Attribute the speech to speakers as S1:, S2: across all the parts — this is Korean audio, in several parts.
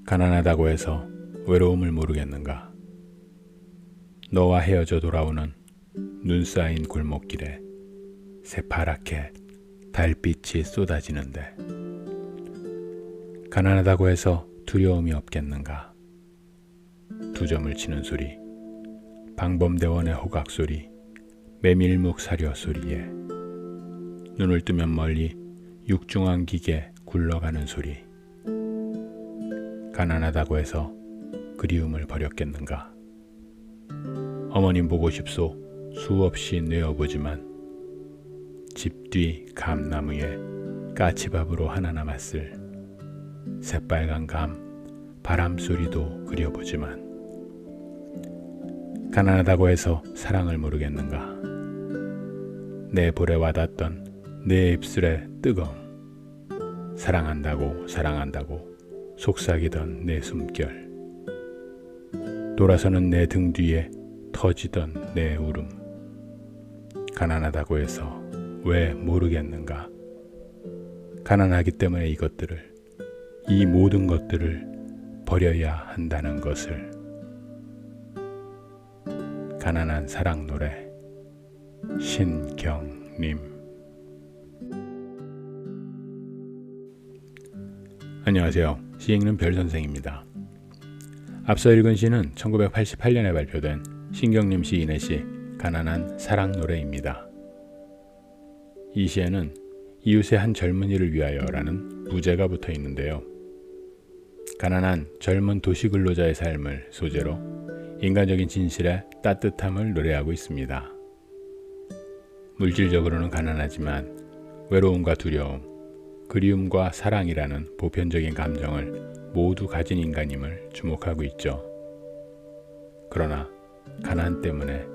S1: 가난하다고 해서 외로움을 모르겠는가? 너와 헤어져 돌아오는 눈 쌓인 골목길에 새파랗게 달빛이 쏟아지는데 가난하다고 해서 두려움이 없겠는가? 두 점을 치는 소리, 방범대원의 호각 소리, 메밀묵 사료 소리에 눈을 뜨면 멀리 육중한 기계 굴러가는 소리. 가난하다고 해서 그리움을 버렸겠는가? 어머님 보고 싶소 수없이 뇌어보지만 집 뒤 감나무에 까치밥으로 하나 남았을 새빨간 감 바람 소리도 그려보지만 가난하다고 해서 사랑을 모르겠는가? 내 볼에 와닿던 내 입술의 뜨거움, 사랑한다고 속삭이던 내 숨결, 돌아서는 내 등 뒤에 터지던 내 울음. 가난하다고 해서 왜 모르겠는가? 가난하기 때문에 이 모든 것들을 버려야 한다는 것을. 가난한 사랑 노래, 신경님. 안녕하세요. 시 읽는 별선생입니다. 앞서 읽은 시는 1988년에 발표된 신경님 시인의 시 가난한 사랑 노래입니다. 이 시에는 이웃의 한 젊은이를 위하여라는 부제가 붙어 있는데요. 가난한 젊은 도시 근로자의 삶을 소재로 인간적인 진실의 따뜻함을 노래하고 있습니다. 물질적으로는 가난하지만 외로움과 두려움, 그리움과 사랑이라는 보편적인 감정을 모두 가진 인간임을 주목하고 있죠. 그러나 가난 때문에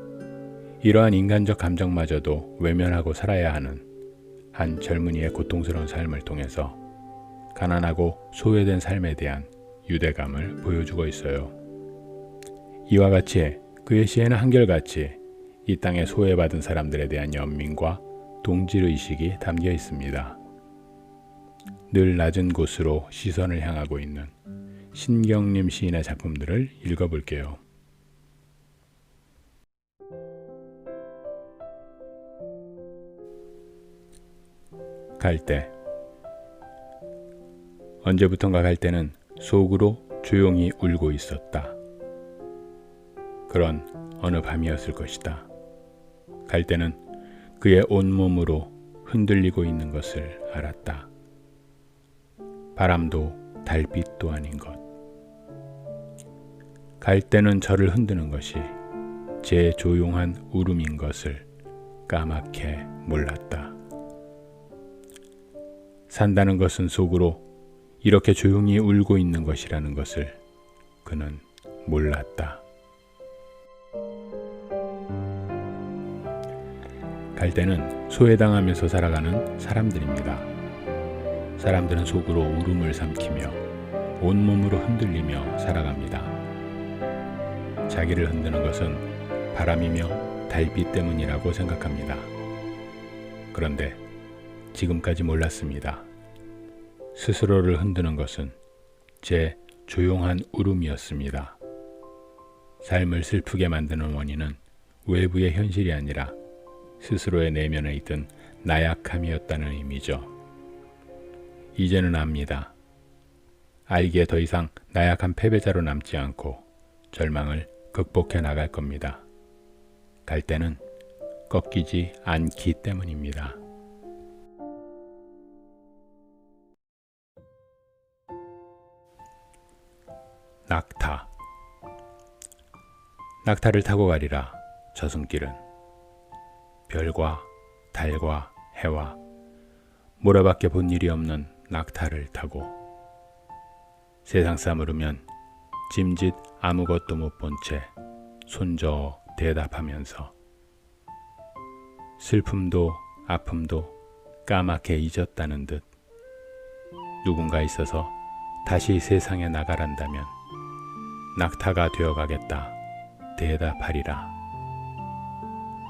S1: 이러한 인간적 감정마저도 외면하고 살아야 하는 한 젊은이의 고통스러운 삶을 통해서 가난하고 소외된 삶에 대한 유대감을 보여주고 있어요. 이와 같이 그의 시에는 한결같이 이 땅에 소외받은 사람들에 대한 연민과 동질의식이 담겨 있습니다. 늘 낮은 곳으로 시선을 향하고 있는 신경님 시인의 작품들을 읽어볼게요. 갈대. 언제부턴가 갈대는 속으로 조용히 울고 있었다. 그런 어느 밤이었을 것이다. 갈대는 그의 온몸으로 흔들리고 있는 것을 알았다. 바람도 달빛도 아닌 것. 갈대는 저를 흔드는 것이 제 조용한 울음인 것을 까맣게 몰랐다. 산다는 것은 속으로 이렇게 조용히 울고 있는 것이라는 것을 그는 몰랐다. 갈대는 소외당하면서 살아가는 사람들입니다. 사람들은 속으로 울음을 삼키며 온몸으로 흔들리며 살아갑니다. 자기를 흔드는 것은 바람이며 달빛 때문이라고 생각합니다. 그런데 지금까지 몰랐습니다. 스스로를 흔드는 것은 제 조용한 울음이었습니다. 삶을 슬프게 만드는 원인은 외부의 현실이 아니라 스스로의 내면에 있던 나약함이었다는 의미죠. 이제는 압니다. 알기에 더 이상 나약한 패배자로 남지 않고 절망을 극복해 나갈 겁니다. 갈대는 꺾이지 않기 때문입니다. 낙타. 낙타를 타고 가리라 저승길은 별과 달과 해와 모래밖에 본 일이 없는 낙타를 타고 세상 싸물으면 짐짓 아무것도 못 본 채 손저어 대답하면서 슬픔도 아픔도 까맣게 잊었다는 듯 누군가 있어서 다시 세상에 나가란다면 낙타가 되어가겠다 대답하리라.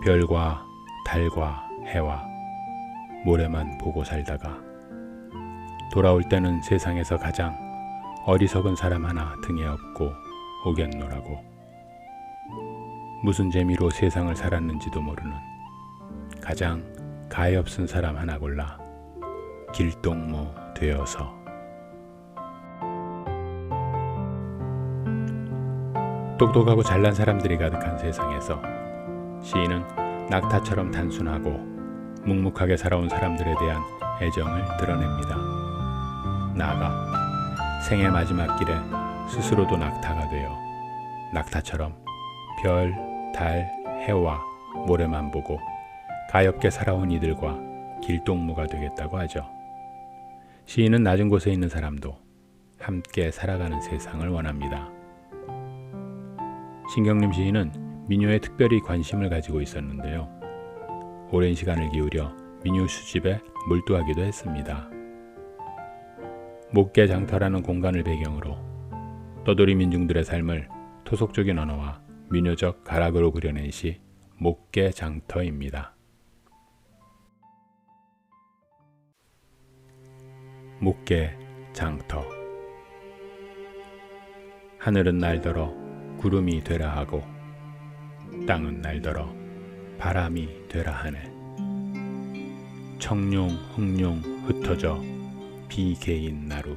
S1: 별과 달과 해와 모래만 보고 살다가 돌아올 때는 세상에서 가장 어리석은 사람 하나 등에 업고 오겠노라고. 무슨 재미로 세상을 살았는지도 모르는 가장 가엾은 사람 하나 골라 길동무 되어서. 똑똑하고 잘난 사람들이 가득한 세상에서 시인은 낙타처럼 단순하고 묵묵하게 살아온 사람들에 대한 애정을 드러냅니다. 나아가 생의 마지막 길에 스스로도 낙타가 되어 낙타처럼 별, 달, 해와 모래만 보고 가엾게 살아온 이들과 길동무가 되겠다고 하죠. 시인은 낮은 곳에 있는 사람도 함께 살아가는 세상을 원합니다. 신경림 시인은 민요에 특별히 관심을 가지고 있었는데요. 오랜 시간을 기울여 민요 수집에 몰두하기도 했습니다. 목계장터라는 공간을 배경으로 떠돌이 민중들의 삶을 토속적인 언어와 민요적 가락으로 그려낸 시 목계장터입니다. 목계장터. 하늘은 날더러 구름이 되라 하고 땅은 날더러 바람이 되라 하네. 청룡 흑룡 흩어져 비개인 나루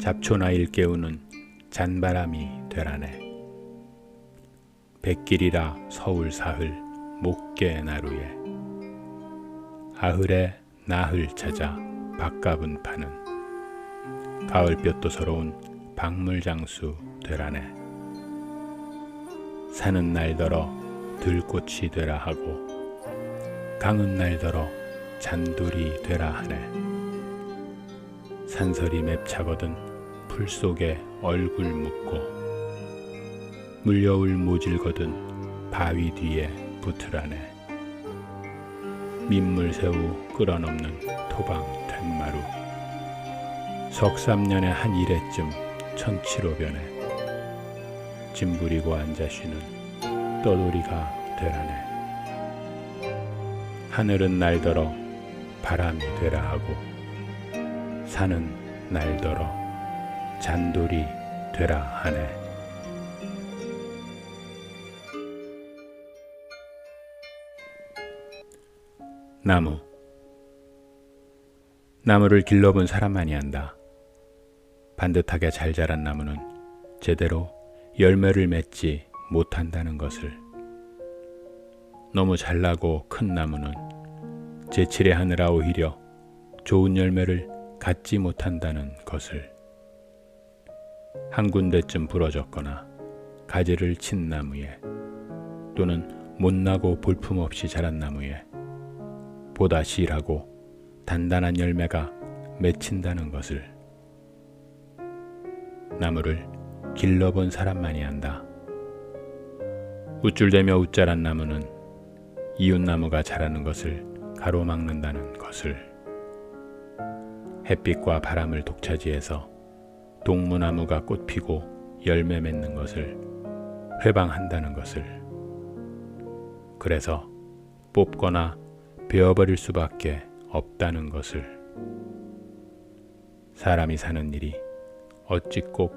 S1: 잡초나 일깨우는 잔바람이 되라네. 백길이라 서울 사흘 목계 나루에 아흘에 나흘 찾아 밥값은 파는 가을볕도 서러운 박물장수 되라네. 산은 날더러 들꽃이 되라 하고 강은 날더러 잔돌이 되라 하네. 산설이 맵차거든 풀 속에 얼굴 묻고 물여울 모질거든 바위 뒤에 붙으라네. 민물새우 끌어넘는 토방 된마루 석삼년에 한 이래쯤 천치로 변해 짐 부리고 앉아 쉬는 떠돌이가 되라네. 하늘은 날더러 바람이 되라 하고 산은 날더러 잔돌이 되라 하네. 나무. 나무를 길러본 사람만이 안다. 반듯하게 잘 자란 나무는 제대로 열매를 맺지 못한다는 것을. 너무 잘나고 큰 나무는 제칠의 하느라 오히려 좋은 열매를 갖지 못한다는 것을. 한 군데쯤 부러졌거나 가지를 친 나무에 또는 못나고 볼품없이 자란 나무에 보다 실하고 단단한 열매가 맺힌다는 것을. 나무를 길러본 사람만이 안다. 우쭐대며 웃자란 나무는 이웃나무가 자라는 것을 가로막는다는 것을. 햇빛과 바람을 독차지해서 동무나무가 꽃피고 열매 맺는 것을 회방한다는 것을. 그래서 뽑거나 베어버릴 수밖에 없다는 것을. 사람이 사는 일이 어찌 꼭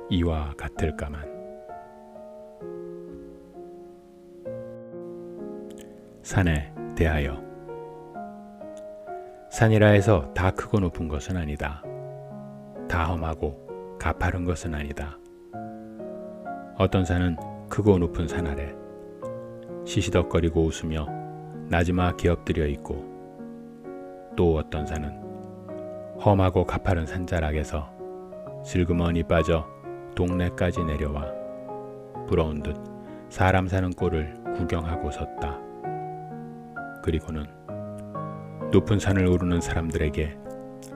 S1: 이와 같을까만. 산에 대하여. 산이라 해서 다 크고 높은 것은 아니다. 다 험하고 가파른 것은 아니다. 어떤 산은 크고 높은 산 아래 시시덕거리고 웃으며 나지막 기업들여 있고, 또 어떤 산은 험하고 가파른 산자락에서 슬그머니 빠져 동네까지 내려와 부러운 듯 사람 사는 꼴을 구경하고 섰다. 그리고는 높은 산을 오르는 사람들에게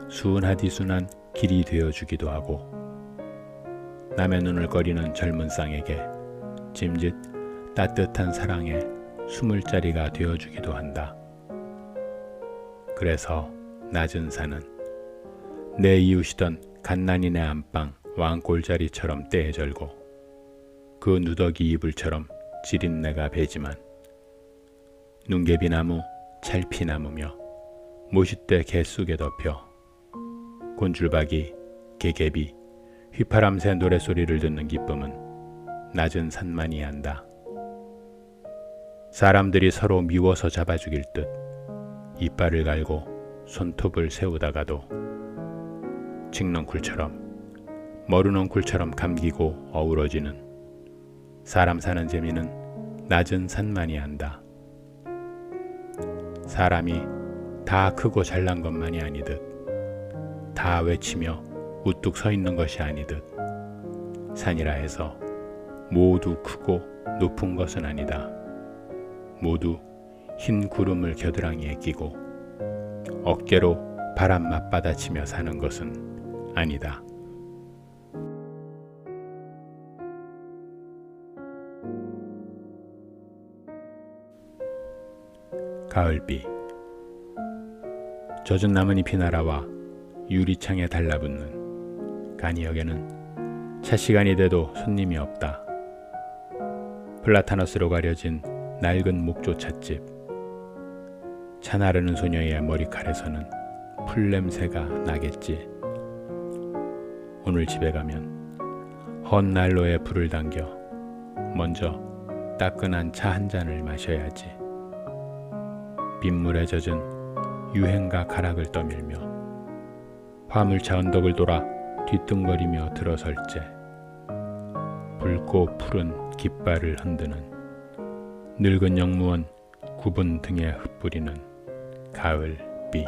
S1: 순하디순한 길이 되어주기도 하고, 남의 눈을 꺼리는 젊은 쌍에게 짐짓 따뜻한 사랑의 수물자리가 되어주기도 한다. 그래서 낮은 산은 내 이웃이던 갓난이네 안방 왕골자리처럼 때에 절고 그 누더기 이불처럼 지린내가 배지만, 눈개비나무, 찰피나무며 모싯대 개 쑥에 덮여 곤줄박이 개개비, 휘파람새 노랫소리를 듣는 기쁨은 낮은 산만이 안다. 사람들이 서로 미워서 잡아 죽일 듯 이빨을 갈고 손톱을 세우다가도 칡넝쿨처럼 머루넝쿨처럼 감기고 어우러지는 사람 사는 재미는 낮은 산만이 안다. 사람이 다 크고 잘난 것만이 아니듯 다 외치며 우뚝 서 있는 것이 아니듯 산이라 해서 모두 크고 높은 것은 아니다. 모두 흰 구름을 겨드랑이에 끼고 어깨로 바람 맞받아치며 사는 것은 아니다. 가을비. 젖은 나뭇잎이 날아와 유리창에 달라붙는 간이역에는 차 시간이 돼도 손님이 없다. 플라타너스로 가려진 낡은 목조 찻집. 차 나르는 소녀의 머리칼에서는 풀냄새가 나겠지. 오늘 집에 가면 헌 난로에 불을 당겨 먼저 따끈한 차 한 잔을 마셔야지. 빗물에 젖은 유행가 가락을 떠밀며 화물차 언덕을 돌아 뒤뚱거리며 들어설째 붉고 푸른 깃발을 흔드는 늙은 영무원 구분 등에 흩뿌리는 가을비.